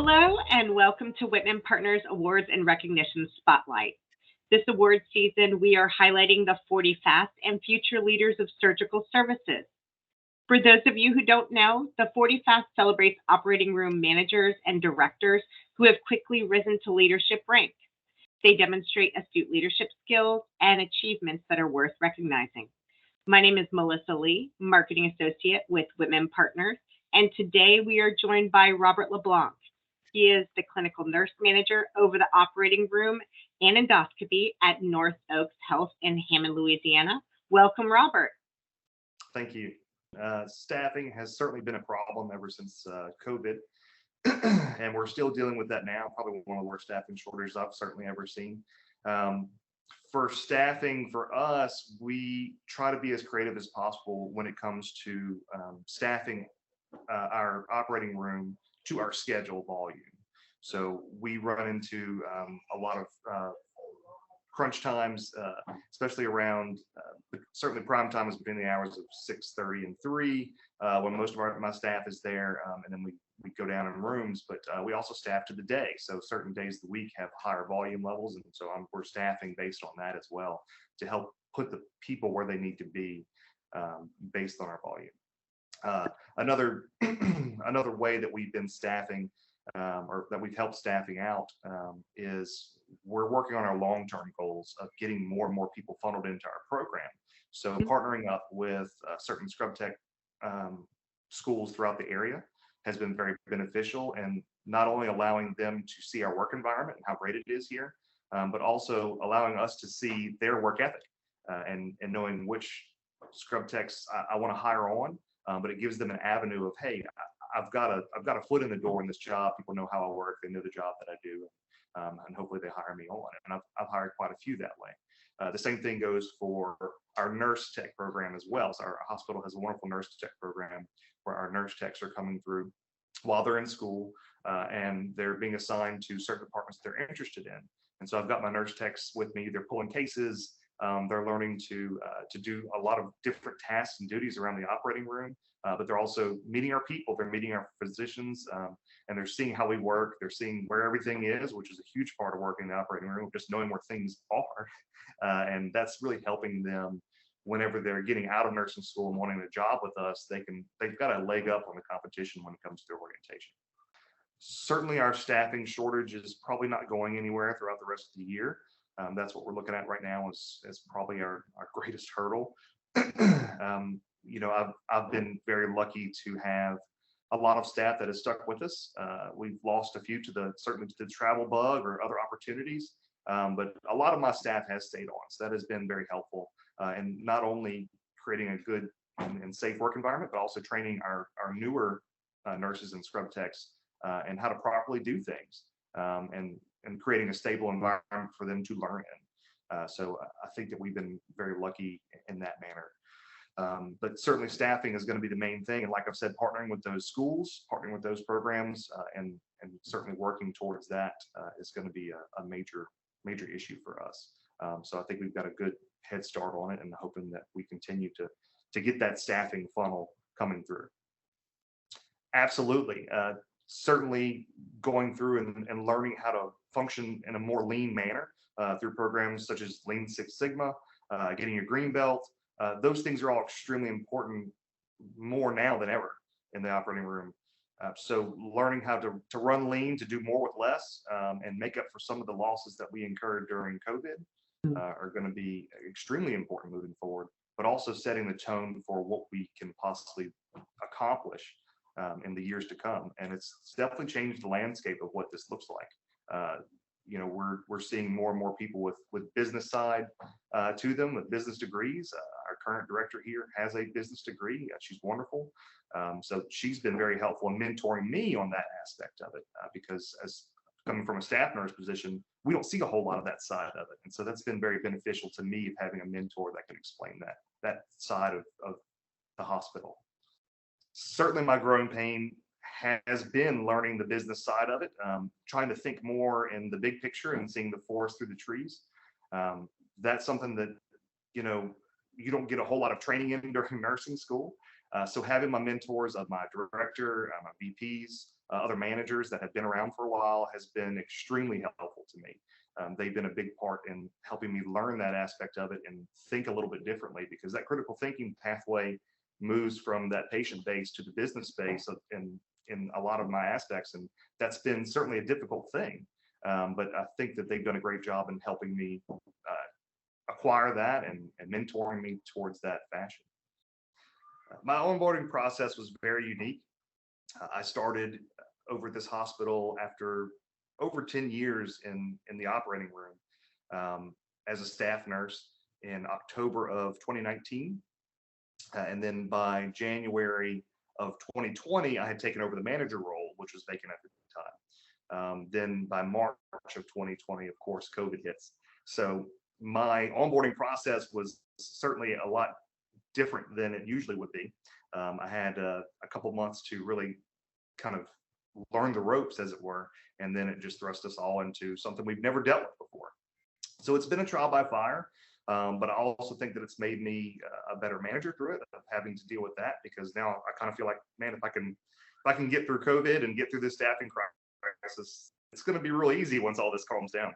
Hello and welcome to Whitman Partners Awards and Recognition Spotlight. This award season, we are highlighting the 40 fast and future leaders of surgical services. For those of you who don't know, the 40 fast celebrates operating room managers and directors who have quickly risen to leadership rank. They demonstrate astute leadership skills and achievements that are worth recognizing. My name is Melissa Lee, Marketing Associate with Whitman Partners, and today we are joined by Robert LeBlanc. He is the Clinical Nurse Manager over the operating room and endoscopy at North Oaks Health in Hammond, Louisiana. Welcome, Robert. Thank you. Staffing has certainly been a problem ever since COVID, and we're still dealing with that now. Probably one of the worst staffing shortages I've certainly ever seen. For staffing, for us, we try to be as creative as possible when it comes to staffing our operating room to our schedule volume. So we run into a lot of crunch times, especially around certainly prime time is between the hours of 6:30 and 3 when most of my staff is there, and then we go down in rooms, but we also staff to the day. So certain days of the week have higher volume levels, and so we're staffing based on that as well to help put the people where they need to be based on our volume. Another another way that we've been staffing or that we've helped staffing out is we're working on our long-term goals of getting more and more people funneled into our program. So partnering up with certain scrub tech schools throughout the area has been very beneficial, and not only allowing them to see our work environment and how great it is here, but also allowing us to see their work ethic and knowing which scrub techs I want to hire on. But it gives them an avenue of, hey, I've got a foot in the door in this job. People know how I work. They know the job that I do, and hopefully they hire me on. And I've hired quite a few that way. The same thing goes for our nurse tech program as well. So our hospital has a wonderful nurse tech program where our nurse techs are coming through while they're in school, and they're being assigned to certain departments they're interested in. And so I've got my nurse techs with me. They're pulling cases. They're learning to do a lot of different tasks and duties around the operating room, but they're also meeting our people. They're meeting our physicians, and they're seeing how we work. They're seeing where everything is, which is a huge part of working in the operating room, just knowing where things are. And that's really helping them whenever they're getting out of nursing school and wanting a job with us. They've got a leg up on the competition when it comes to their orientation. Certainly our staffing shortage is probably not going anywhere throughout the rest of the year. That's what we're looking at right now as probably our greatest hurdle. I've been very lucky to have a lot of staff that has stuck with us. We've lost a few certainly to the travel bug or other opportunities, but a lot of my staff has stayed on. So that has been very helpful, and not only creating a good and safe work environment, but also training our newer nurses and scrub techs and how to properly do things, and creating a stable environment for them to learn in. So I think that we've been very lucky in that manner. But certainly staffing is going to be the main thing. And like I've said, partnering with those schools, partnering with those programs, and certainly working towards that is going to be a major issue for us. So I think we've got a good head start on it, and hoping that we continue to get that staffing funnel coming through. Absolutely. Certainly going through and learning how to function in a more lean manner through programs such as Lean Six Sigma, getting your green belt. Those things are all extremely important, more now than ever in the operating room. So learning how to run lean, to do more with less, and make up for some of the losses that we incurred during COVID are going to be extremely important moving forward, but also setting the tone for what we can possibly accomplish in the years to come. And it's definitely changed the landscape of what this looks like. We're seeing more and more people with business side to them, with business degrees. Our current director here has a business degree. She's wonderful. So she's been very helpful in mentoring me on that aspect of it, because as coming from a staff nurse position, we don't see a whole lot of that side of it. And so that's been very beneficial to me, of having a mentor that can explain that side of the hospital. Certainly my growing pain has been learning the business side of it, trying to think more in the big picture and seeing the forest through the trees. That's something that, you don't get a whole lot of training in during nursing school. So having my mentors of my director, my VPs, other managers that have been around for a while has been extremely helpful to me. They've been a big part in helping me learn that aspect of it and think a little bit differently, because that critical thinking pathway moves from that patient base to the business base in a lot of my aspects. And that's been certainly a difficult thing. But I think that they've done a great job in helping me acquire that and mentoring me towards that fashion. My onboarding process was very unique. I started over at this hospital after over 10 years in the operating room as a staff nurse in October of 2019. And then by January of 2020, I had taken over the manager role, which was vacant at the time. Then by March of 2020, of course, COVID hits. So my onboarding process was certainly a lot different than it usually would be. I had a couple months to really kind of learn the ropes, as it were, and then it just thrust us all into something we've never dealt with before. So it's been a trial by fire, but I also think that it's made me a better manager through it, of having to deal with that, because now I kind of feel like, man, if I can get through COVID and get through this staffing crisis, it's going to be really easy once all this calms down.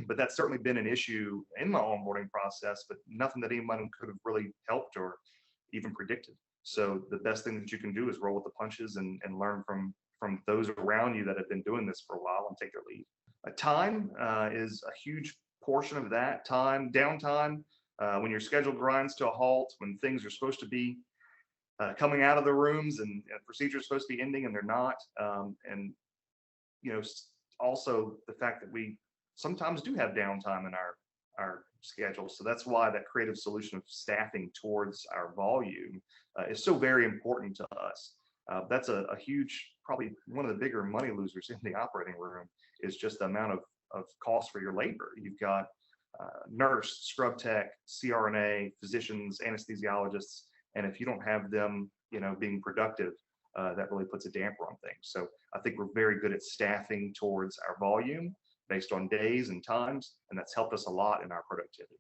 But that's certainly been an issue in my onboarding process, but nothing that anyone could have really helped or even predicted. So the best thing that you can do is roll with the punches and learn from those around you that have been doing this for a while and take their lead. Time is a huge portion of that. Downtime, when your schedule grinds to a halt, when things are supposed to be coming out of the rooms and procedures are supposed to be ending and they're not. And also the fact that we sometimes do have downtime in our schedule. So that's why that creative solution of staffing towards our volume is so very important to us. That's a huge, probably one of the bigger money losers in the operating room, is just the amount of cost for your labor. You've got nurse, scrub tech, CRNA, physicians, anesthesiologists, and if you don't have them, being productive, that really puts a damper on things. So I think we're very good at staffing towards our volume based on days and times, and that's helped us a lot in our productivity.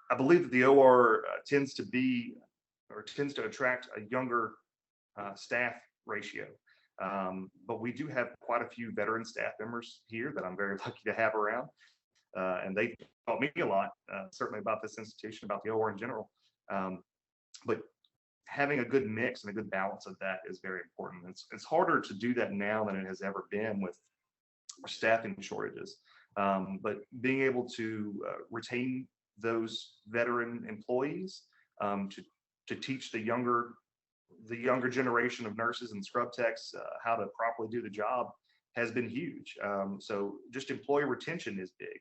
I believe that the OR tends to attract a younger staff ratio. But we do have quite a few veteran staff members here that I'm very lucky to have around. And they taught me a lot, certainly about this institution, about the OR in general. But having a good mix and a good balance of that is very important. It's harder to do that now than it has ever been with staffing shortages. But being able to retain those veteran employees, to teach the younger generation of nurses and scrub techs how to properly do the job has been huge. So just employee retention is big,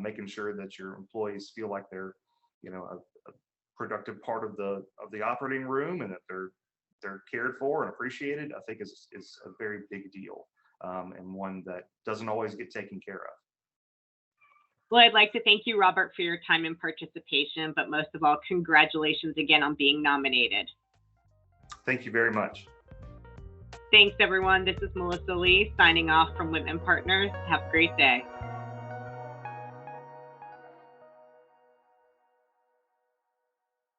making sure that your employees feel like they're, a productive part of the operating room, and that they're cared for and appreciated, I think is a very big deal, and one that doesn't always get taken care of. Well, I'd like to thank you, Robert, for your time and participation, but most of all, congratulations again on being nominated. Thank you very much. Thanks, everyone. This is Melissa Lee signing off from Whitman Partners. Have a great day.